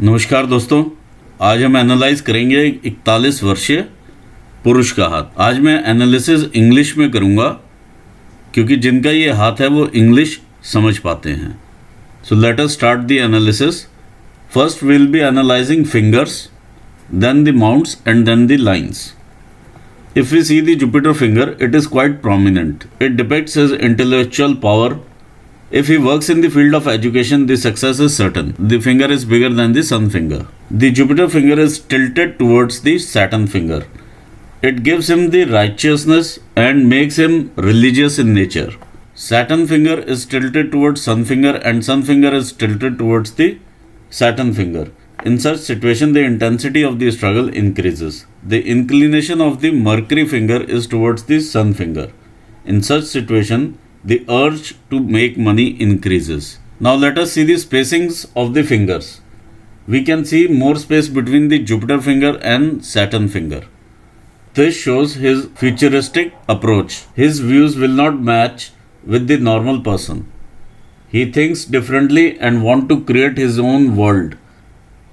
नमस्कार दोस्तों, आज हम एनालाइज करेंगे एक 41 वर्षीय पुरुष का हाथ। आज मैं एनालिसिस इंग्लिश में करूंगा क्योंकि जिनका ये हाथ है वो इंग्लिश समझ पाते हैं। So let us start the analysis. First we will be analysing fingers, then the mounts and then the lines. If we see the Jupiter finger, it is quite prominent. It depicts his intellectual power. If he works in the field of education, the success is certain. The finger is bigger than the sun finger. The Jupiter finger is tilted towards the Saturn finger. It gives him the righteousness and makes him religious in nature. Saturn finger is tilted towards sun finger and sun finger is tilted towards the Saturn finger. In such situation, the intensity of the struggle increases. The inclination of the Mercury finger is towards the sun finger. In such situation, the urge to make money increases. Now let us see the spacings of the fingers. We can see more space between the Jupiter finger and Saturn finger. This shows his futuristic approach. His views will not match with the normal person. He thinks differently and wants to create his own world.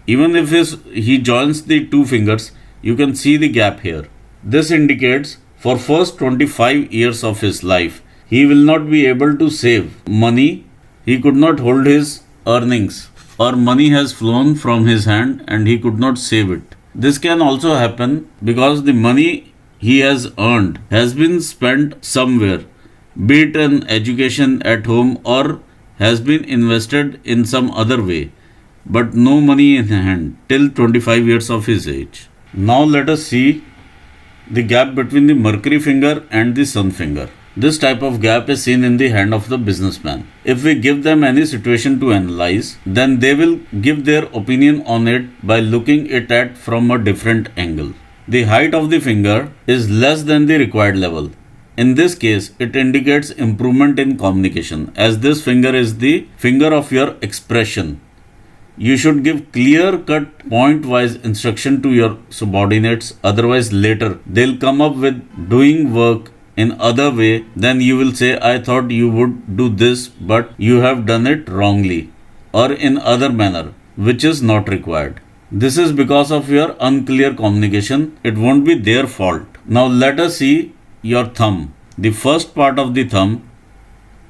Even if he joins the two fingers, you can see the gap here. This indicates for first 25 years of his life, he will not be able to save money. He could not hold his earnings, or money has flown from his hand and he could not save it. This can also happen because the money he has earned has been spent somewhere, be it in education at home or has been invested in some other way, but no money in hand till 25 years of his age. Now let us see the gap between the Mercury finger and the sun finger. This type of gap is seen in the hand of the businessman. If we give them any situation to analyze, then they will give their opinion on it by looking it at from a different angle. The height of the finger is less than the required level. In this case, it indicates improvement in communication, as this finger is the finger of your expression. You should give clear-cut, point-wise instruction to your subordinates, otherwise later they'll come up with doing work in other way. Then you will say, I thought you would do this, but you have done it wrongly, or in other manner, which is not required. This is because of your unclear communication. It won't be their fault. Now let us see your thumb. The first part of the thumb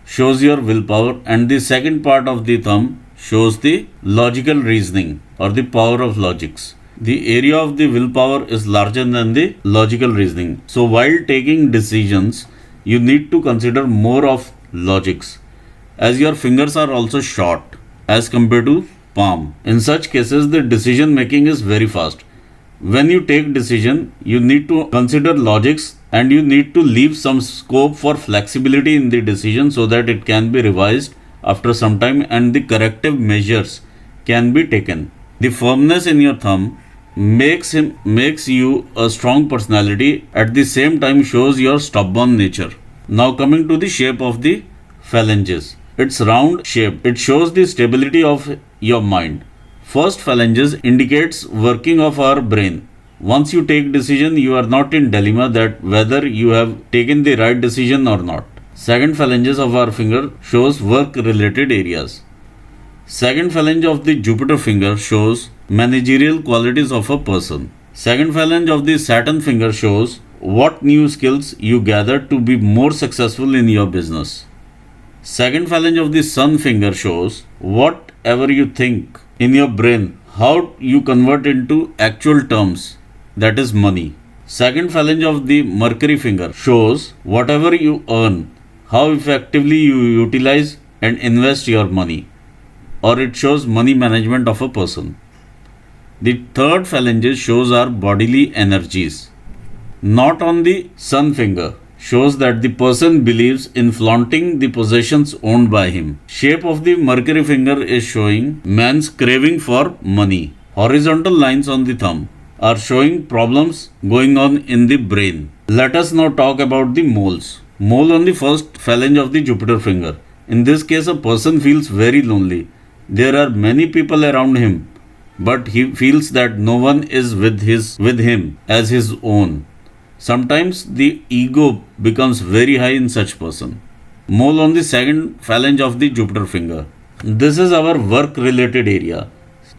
shows your willpower, and the second part of the thumb shows the logical reasoning or the power of logics. The area of the willpower is larger than the logical reasoning. So while taking decisions, you need to consider more of logics, as your fingers are also short as compared to palm. In such cases, the decision making is very fast. When you take decision, you need to consider logics and you need to leave some scope for flexibility in the decision so that it can be revised after some time and the corrective measures can be taken. The firmness in your thumb makes you a strong personality, at the same time shows your stubborn nature. Now coming to the shape of the phalanges. It's round shape. It shows the stability of your mind. First phalanges indicates working of our brain. Once you take decision, you are not in dilemma that whether you have taken the right decision or not. Second phalanges of our finger shows work related areas. Second phalange of the Jupiter finger shows managerial qualities of a person. Second phalange of the Saturn finger shows what new skills you gather to be more successful in your business. Second phalange of the Sun finger shows whatever you think in your brain, how you convert into actual terms, that is money. Second phalange of the Mercury finger shows whatever you earn, how effectively you utilize and invest your money, or it shows money management of a person. The third phalanges shows our bodily energies. Not on the sun finger shows that the person believes in flaunting the possessions owned by him. Shape of the Mercury finger is showing man's craving for money. Horizontal lines on the thumb are showing problems going on in the brain. Let us now talk about the moles. Mole on the first phalange of the Jupiter finger. In this case, a person feels very lonely. There are many people around him, but he feels that no one is with him as his own. Sometimes the ego becomes very high in such person. Mole on the second phalange of the Jupiter finger. This is our work related area.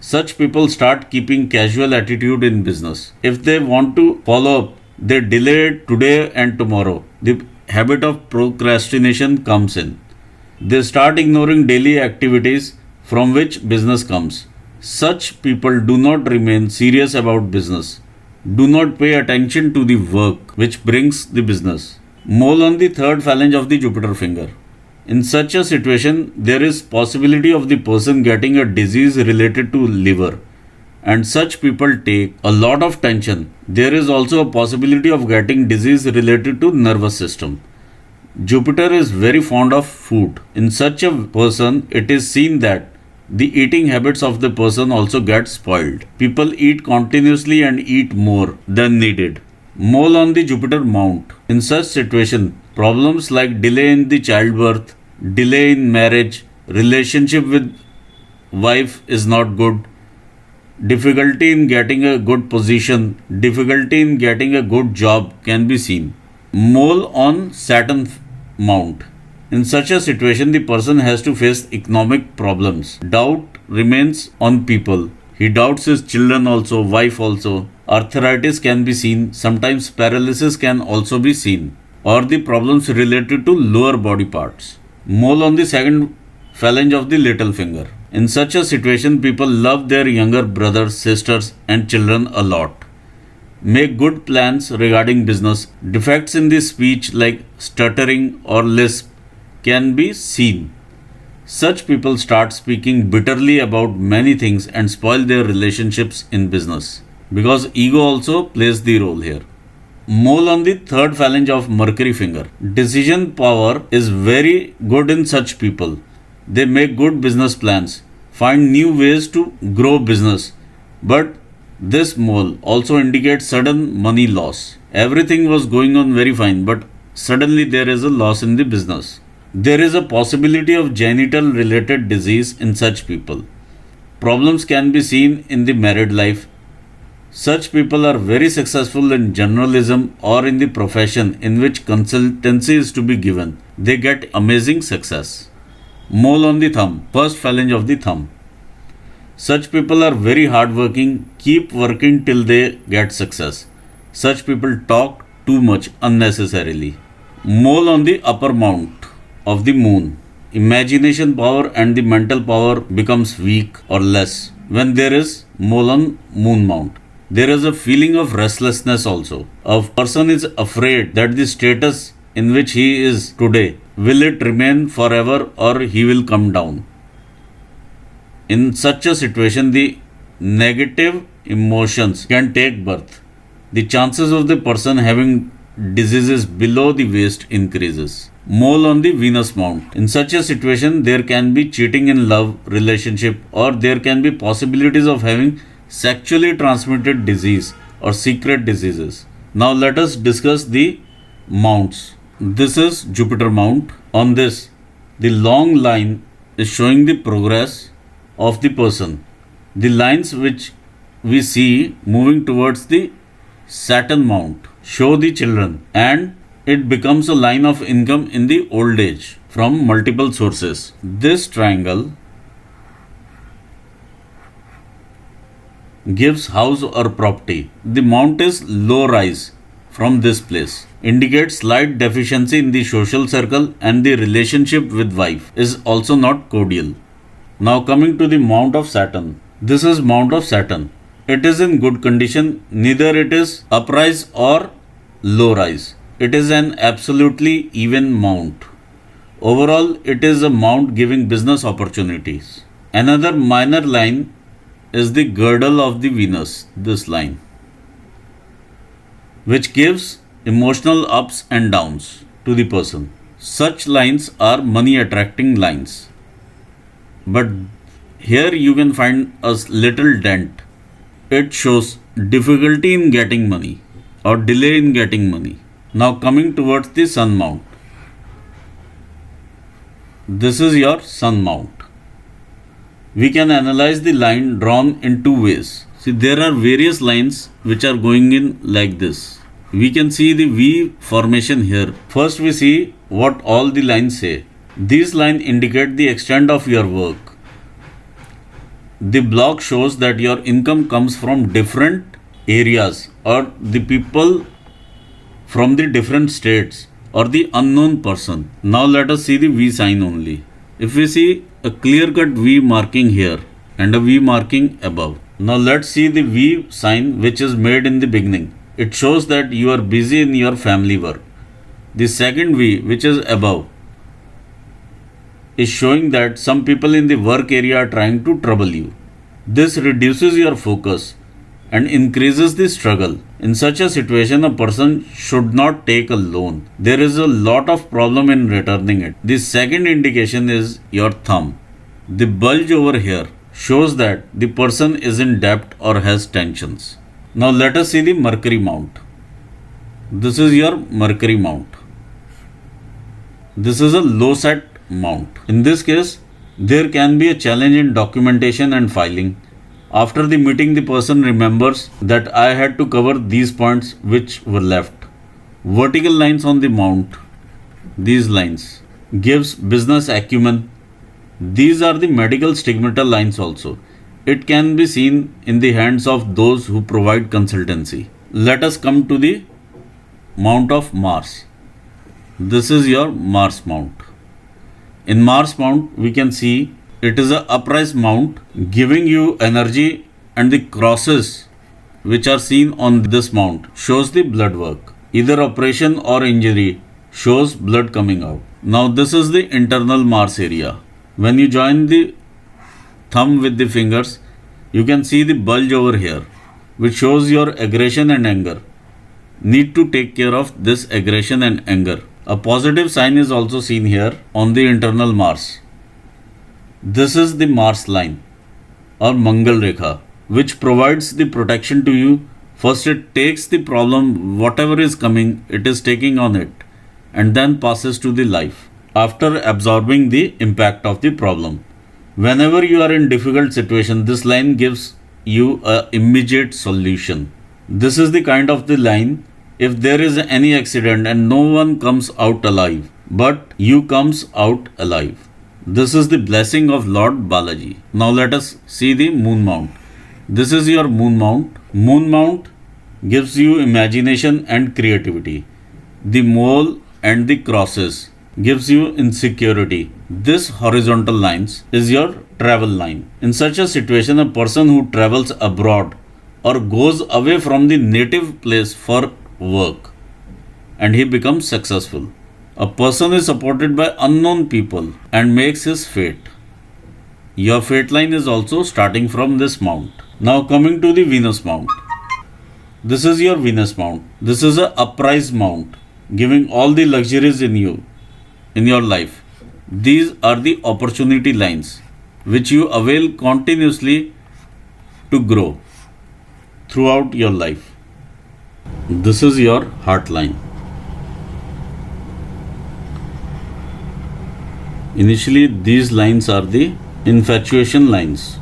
Such people start keeping casual attitude in business. If they want to follow up, they delay it today and tomorrow. The habit of procrastination comes in. They start ignoring daily activities from which business comes. Such people do not remain serious about business, do not pay attention to the work which brings the business. Mole on the third phalange of the Jupiter finger. In such a situation, there is possibility of the person getting a disease related to liver, and such people take a lot of tension. There is also a possibility of getting disease related to nervous system. Jupiter is very fond of food. In such a person, it is seen that the eating habits of the person also get spoiled. People eat continuously and eat more than needed. Mole on the Jupiter mount. In such situation, problems like delay in the childbirth, delay in marriage, relationship with wife is not good, difficulty in getting a good position, difficulty in getting a good job can be seen. Mole on Saturn mount. In such a situation, the person has to face economic problems. Doubt remains on people. He doubts his children also, wife also. Arthritis can be seen. Sometimes paralysis can also be seen. Or the problems related to lower body parts. Mole on the second phalange of the little finger. In such a situation, people love their younger brothers, sisters, and children a lot. Make good plans regarding business. Defects in the speech like stuttering or lisp can be seen. Such people start speaking bitterly about many things and spoil their relationships in business, because ego also plays the role here. Mole on the third phalange of Mercury finger. Decision power is very good in such people. They make good business plans, find new ways to grow business, but this mole also indicates sudden money loss. Everything was going on very fine, but suddenly there is a loss in the business. There is a possibility of genital related disease in such people. Problems can be seen in the married life. Such people are very successful in journalism or in the profession in which consultancy is to be given. They get amazing success. Mole on the thumb, first phalange of the thumb. Such people are very hardworking, keep working till they get success. Such people talk too much unnecessarily. Mole on the upper mount of the moon. Imagination power and the mental power becomes weak or less when there is mole on moon mount. There is a feeling of restlessness also. A person is afraid that the status in which he is today, will it remain forever or he will come down. In such a situation, the negative emotions can take birth. The chances of the person having diseases below the waist increases. Mole on the Venus mount. In such a situation, there can be cheating in love, relationship, or there can be possibilities of having sexually transmitted disease or secret diseases. Now let us discuss the mounts. This is Jupiter mount. On this, the long line is showing the progress of the person. The lines which we see moving towards the Saturn mount show the children, and it becomes a line of income in the old age from multiple sources. This triangle gives house or property. The mount is low rise from this place, indicates slight deficiency in the social circle, and the relationship with wife is also not cordial. Now coming to the mount of Saturn. This is mount of Saturn. It is in good condition, neither it is uprise or low rise. It is an absolutely even mount. Overall, it is a mount giving business opportunities. Another minor line is the girdle of the Venus, this line, which gives emotional ups and downs to the person. Such lines are money attracting lines. But here you can find a little dent. It shows difficulty in getting money or delay in getting money. Now coming towards the Sun mount. This is your Sun mount. We can analyze the line drawn in two ways. See, there are various lines which are going in like this. We can see the V formation here. First we see what all the lines say. These lines indicate the extent of your work. the block shows that your income comes from different areas or the people from the different states or the unknown person. Now let us see the V sign only. If we see a clear cut V marking here and a V marking above. Now let's see the V sign which is made in the beginning. It shows that you are busy in your family work. The second V which is above is showing that some people in the work area are trying to trouble you. This reduces your focus and increases the struggle. In such a situation, a person should not take a loan. There is a lot of problem in returning it. The second indication is your thumb. The bulge over here shows that the person is in debt or has tensions. Now let us see the Mercury mount. This is your Mercury mount. This is a low set mount. In this case, there can be a challenge in documentation and filing. After the meeting, the person remembers that I had to cover these points which were left. Vertical lines on the mount, these lines, gives business acumen. These are the medical stigmata lines also. It can be seen in the hands of those who provide consultancy. Let us come to the mount of Mars. This is your Mars mount. In Mars mount, we can see it is a upright mount giving you energy, and the crosses which are seen on this mount shows the blood work. Either operation or injury shows blood coming out. Now this is the internal Mars area. When you join the thumb with the fingers, you can see the bulge over here which shows your aggression and anger. Need to take care of this aggression and anger. A positive sign is also seen here on the internal Mars. This is the Mars line or Mangal Rekha, which provides the protection to you. First it takes the problem, whatever is coming, it is taking on it, and then passes to the life after absorbing the impact of the problem. Whenever you are in difficult situation, this line gives you a immediate solution. This is the kind of the line, if there is any accident and no one comes out alive, but you comes out alive. This is the blessing of Lord Balaji. Now let us see the moon mount. This is your moon mount. Moon mount gives you imagination and creativity. The mole and the crosses gives you insecurity. This horizontal lines is your travel line. In such a situation, a person who travels abroad or goes away from the native place for work and he becomes successful. A person is supported by unknown people and makes his fate. Your fate line is also starting from this mount. Now coming to the Venus mount. This is your Venus mount. This is a upright mount, giving all the luxuries in you, in your life. These are the opportunity lines which you avail continuously to grow throughout your life. This is your heart line. Initially, these lines are the infatuation lines.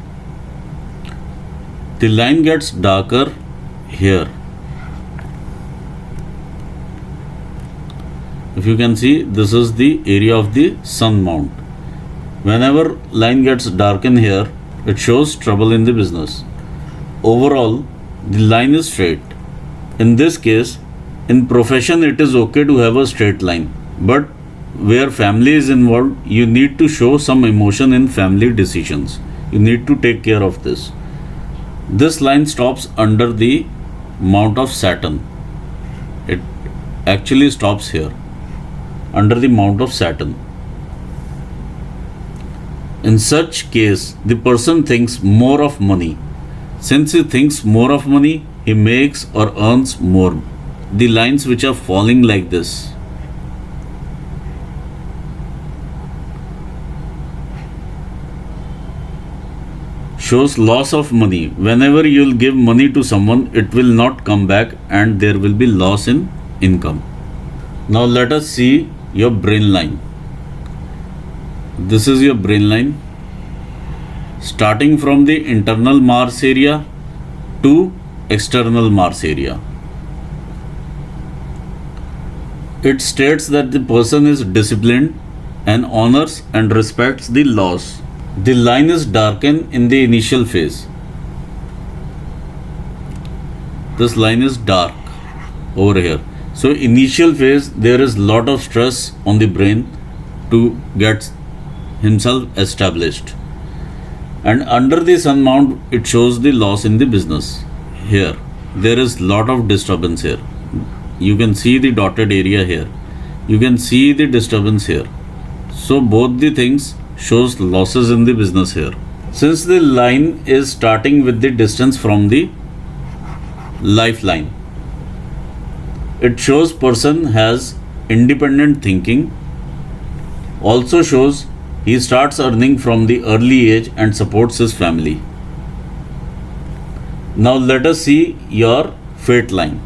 The line gets darker here. If you can see, this is the area of the sun mount. Whenever line gets darkened here, it shows trouble in the business. Overall, the line is straight. In this case, in profession, it is okay to have a straight line, but where family is involved, you need to show some emotion in family decisions. You need to take care of this. This line stops under the mount of Saturn. It actually stops here, under the mount of Saturn. In such case, the person thinks more of money. Since he thinks more of money, he makes or earns more. The lines which are falling like this shows loss of money. Whenever you will give money to someone, it will not come back and there will be loss in income. Now let us see your brain line. This is your brain line, starting from the internal Mars area to external Mars area. It states that the person is disciplined and honors and respects the laws. The line is darkened in the initial phase. This line is dark over here. So initial phase, there is lot of stress on the brain to get himself established. And under the sun mount, it shows the loss in the business. Here, there is lot of disturbance here. You can see the dotted area here. You can see the disturbance here. So both the things shows losses in the business here. Since the line is starting with the distance from the lifeline, it shows person has independent thinking. Also shows he starts earning from the early age and supports his family. Now let us see your fate line.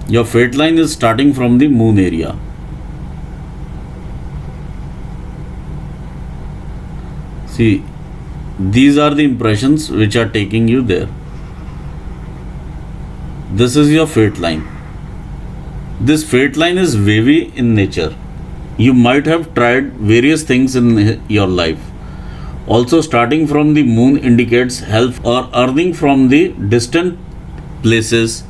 Your fate line is starting from the moon area. See, these are the impressions which are taking you there. This is your fate line. This fate line is wavy in nature. You might have tried various things in your life. Also, starting from the moon indicates health or earning from the distant places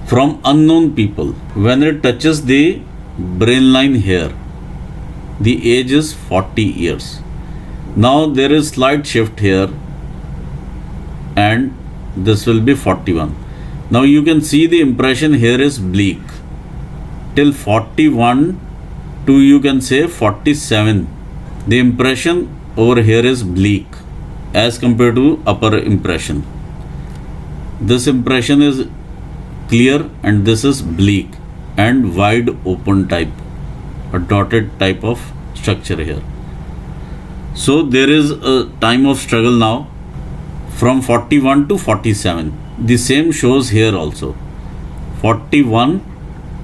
from unknown people. When it touches the brain line here, the age is 40 years. Now there is slight shift here and this will be 41. Now you can see the impression here is bleak. Till 41 to you can say 47. The impression over here is bleak as compared to upper impression. This impression is clear and this is bleak and wide open type, a dotted type of structure here. So there is a time of struggle now from 41 to 47. The same shows here also. 41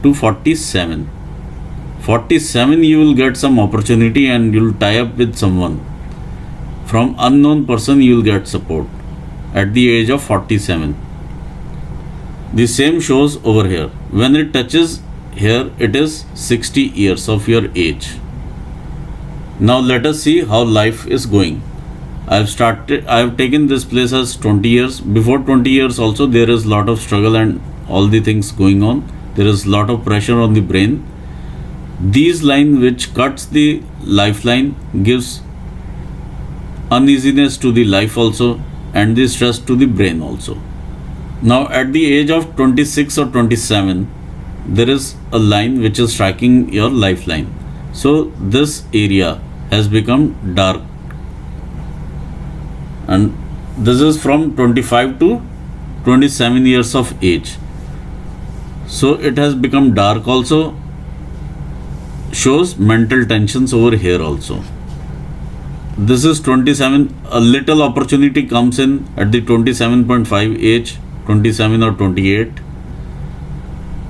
to 47. 47 you will get some opportunity and you will tie up with someone. From unknown person you will get support at the age of 47. The same shows over here. When it touches here, it is 60 years of your age. Now let us see how life is going. I have taken this place as 20 years. Before 20 years also there is lot of struggle and all the things going on. There is lot of pressure on the brain. These line which cuts the lifeline gives uneasiness to the life also and the stress to the brain also. Now at the age of 26 or 27, there is a line which is striking your lifeline. So this area has become dark. And this is from 25 to 27 years of age. So it has become dark also. Shows mental tensions over here also. This is 27. A little opportunity comes in at the 27.5 age, 27 or 28.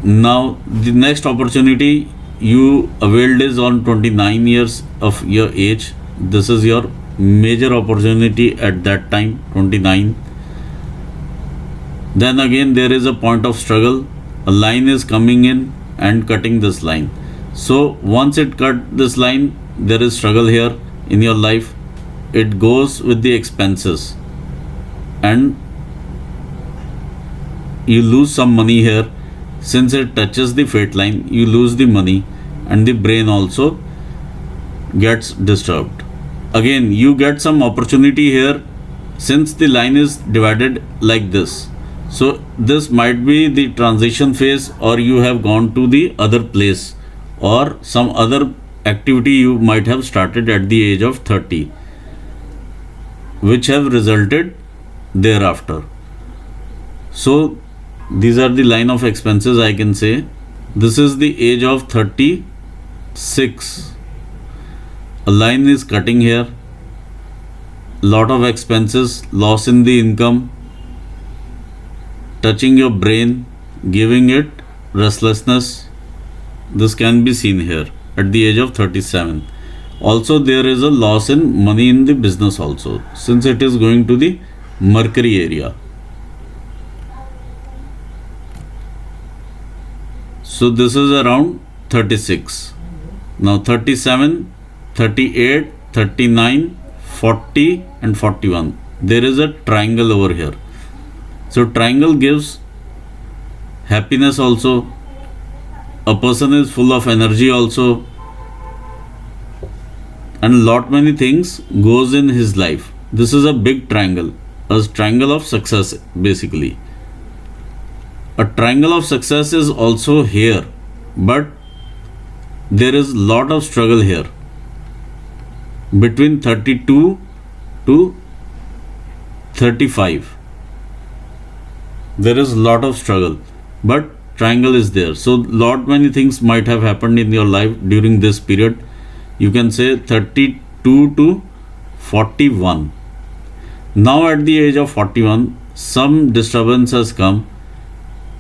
Now the next opportunity you availed is on 29 years of your age. This is your major opportunity at that time, 29. Then again there is a point of struggle. A line is coming in and cutting this line. So once it cut this line, there is struggle here in your life. It goes with the expenses and you lose some money here. Since it touches the fate line, you lose the money and the brain also gets disturbed. Again, you get some opportunity here since the line is divided like this. So this might be the transition phase, or you have gone to the other place, or some other activity you might have started at the age of 30, which have resulted thereafter. So these are the line of expenses, I can say. This is the age of 36. A line is cutting here. Lot of expenses, loss in the income, touching your brain, giving it restlessness. This can be seen here at the age of 37. Also there is a loss in money in the business also, since it is going to the Mercury area. So this is around 36. Now 37, 38, 39, 40 and 41. There is a triangle over here. So triangle gives happiness also. A person is full of energy also. And lot many things goes in his life. This is a big triangle. A triangle of success basically. A triangle of success is also here. But there is lot of struggle here. Between 32 to 35. There is lot of struggle. But triangle is there. So lot many things might have happened in your life during this period. You can say 32 to 41. Now at the age of 41, some disturbance has come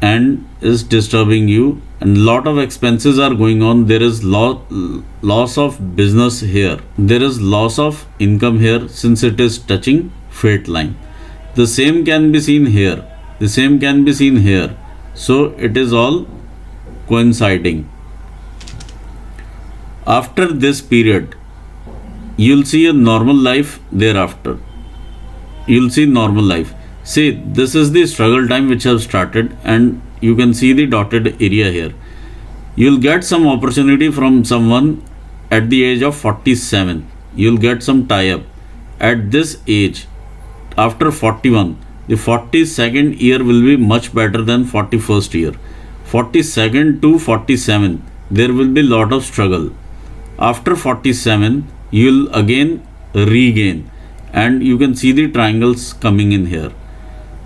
and is disturbing you, and lot of expenses are going on. There is loss of business here. There is loss of income here since it is touching fate line. The same can be seen here. The same can be seen here. So it is all coinciding. After this period, you'll see a normal life thereafter. You'll see normal life. See, this is the struggle time which have started, and you can see the dotted area here. You'll get some opportunity from someone at the age of 47. You'll get some tie-up. At this age, after 41, the 42nd year will be much better than 41st year. 42nd to 47, there will be lot of struggle. After 47, you'll again regain, and you can see the triangles coming in here.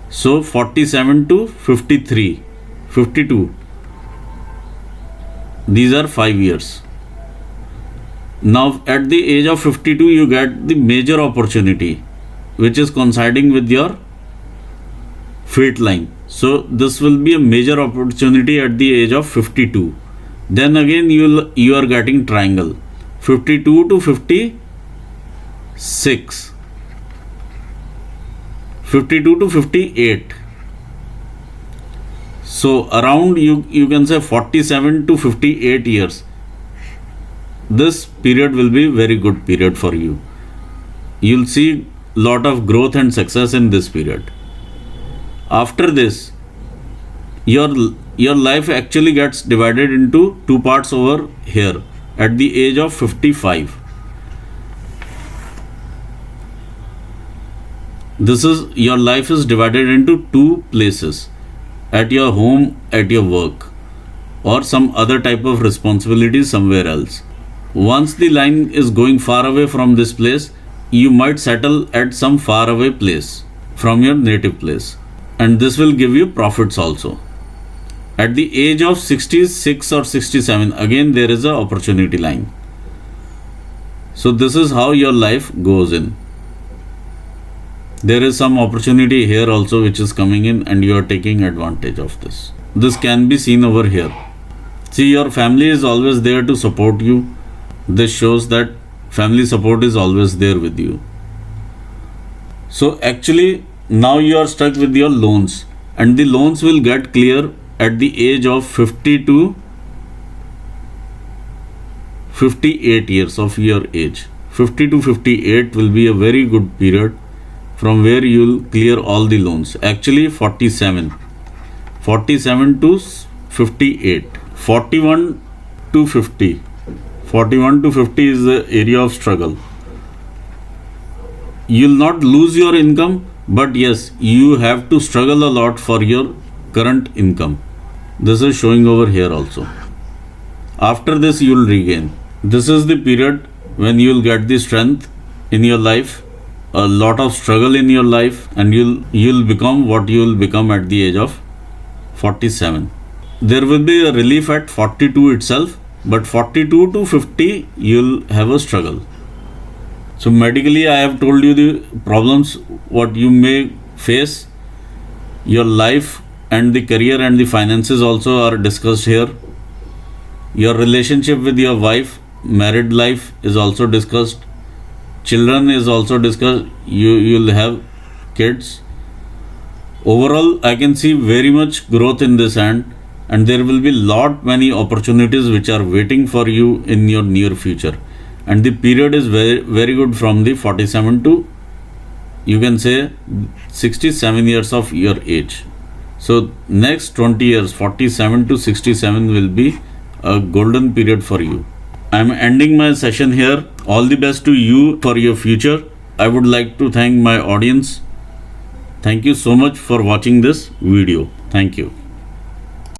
So 47 to 53, 52, these are 5 years. Now at the age of 52, you get the major opportunity which is coinciding with your fate line. So this will be a major opportunity at the age of 52. Then again you are getting triangle 52 to 56, 52 to 58. So around you can say 47 to 58 years. This period will be very good period for you. You'll see lot of growth and success in this period. After this, your life actually gets divided into two parts over here at the age of 55. This is, your life is divided into two places: at your home, at your work, or some other type of responsibility somewhere else. Once the line is going far away from this place, you might settle at some far away place from your native place, and this will give you profits also. At the age of 66 or 67, again there is a opportunity line. So this is how your life goes in. There is some opportunity here also which is coming in, and you are taking advantage of this. This can be seen over here. See, your family is always there to support you. This shows that family support is always there with you. So actually now you are stuck with your loans, and the loans will get clear at the age of 50 to 58 years of your age. 50 to 58 will be a very good period from where you will clear all the loans. Actually 47 to 58, 41 to 50. 41 to 50 is the area of struggle. You will not lose your income, but yes, you have to struggle a lot for your current income. This is showing over here also. After this, you will regain. This is the period when you will get the strength in your life, a lot of struggle in your life, and you'll become what you will become at the age of 47. There will be a relief at 42 itself, but 42 to 50 you'll have a struggle. So medically, I have told you the problems what you may face. Your life and the career and the finances also are discussed here. Your relationship with your wife, married life is also discussed. Children is also discussed. You'll have kids. Overall, I can see very much growth in this hand, and there will be lot many opportunities which are waiting for you in your near future. and the period is very, very good from the 47 to, you can say, 67 years of your age. So next 20 years, 47 to 67 will be a golden period for you. I am ending my session here. All the best to you for your future. I would like to thank my audience. Thank you so much for watching this video. Thank you.